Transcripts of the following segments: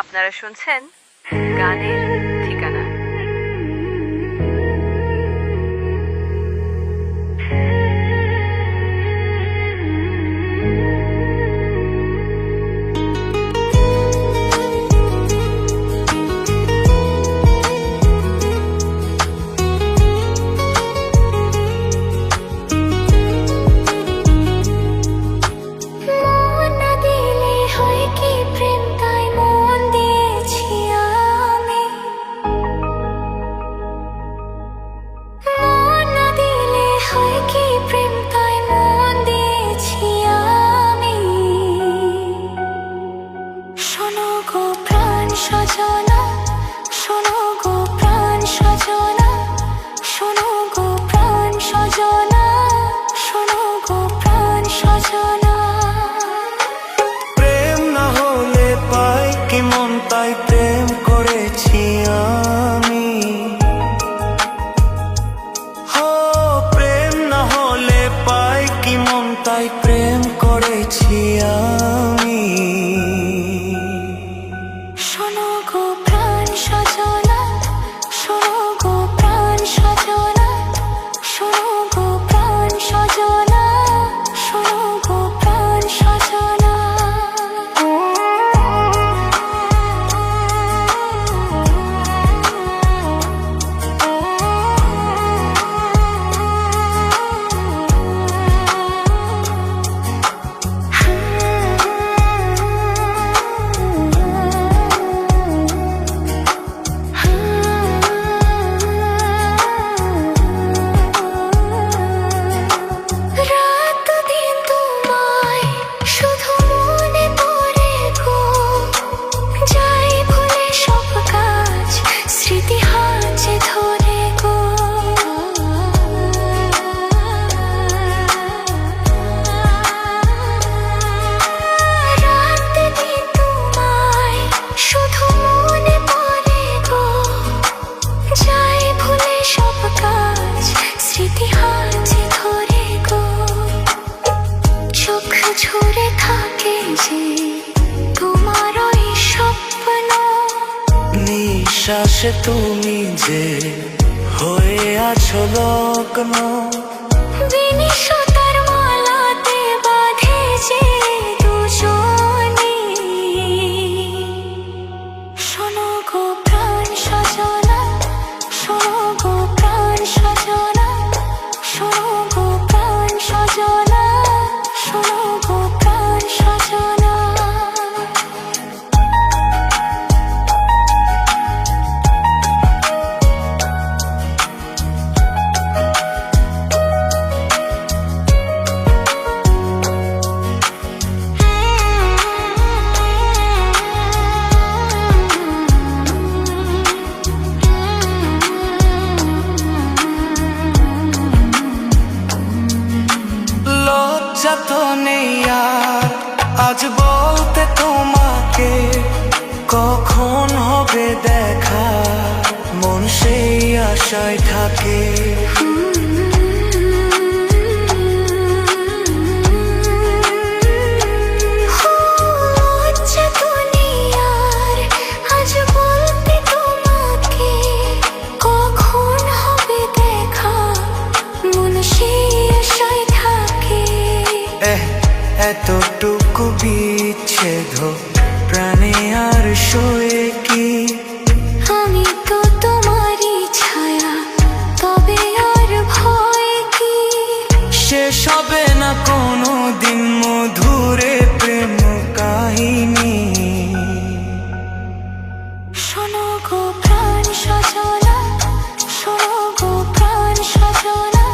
আপনারা শুনছেন গানের ঠিকানা। তাই প্রেম করেছি আমি। হো প্রেম না হলে পাই কি মন, তাই প্রেম করেছি আমি। শোনো গো প্রাণ সজনা, শোনো গো প্রাণ সজনা, শোনো গো প্রাণ সজনা, শোনো গো প্রাণ সজনা। ঝরে থাকে যে তোমার ওই স্বপ্ন, নিঃশ্বাসে তুমি যে হয়ে আছো লগ্ন। বিনিশতার মালাতে বাঁধে যে দুজনে। শোনো গো প্রাণ সজনা, শোনো গো প্রাণ সজনা, শোনো গো প্রাণ সজনা, শোনো গো প্রাণ সজনা। লজ্জা তো নেই আর আজ বলতে তোমাকে, কখন হবে দেখা মন সেই আশায় থাকে। এতটুকু বিচ্ছেদ প্রাণে আর সয়ে কি, আমি তো তোমারই ছায়া, তবে আর ভয় কি। শেষ হবে না কোনো দিন মধুরে প্রেম কাহিনী। শোনো গো প্রাণ সজনা, শোনো গো প্রাণ সজনা,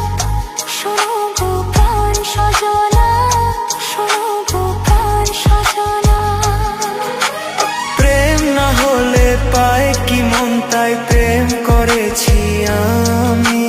শোনো গো প্রাণ সজনা, শোনো গো প্রাণ সজনা। প্রেম না হলে পায় কি মন, তাই প্রেম করেছি আমি।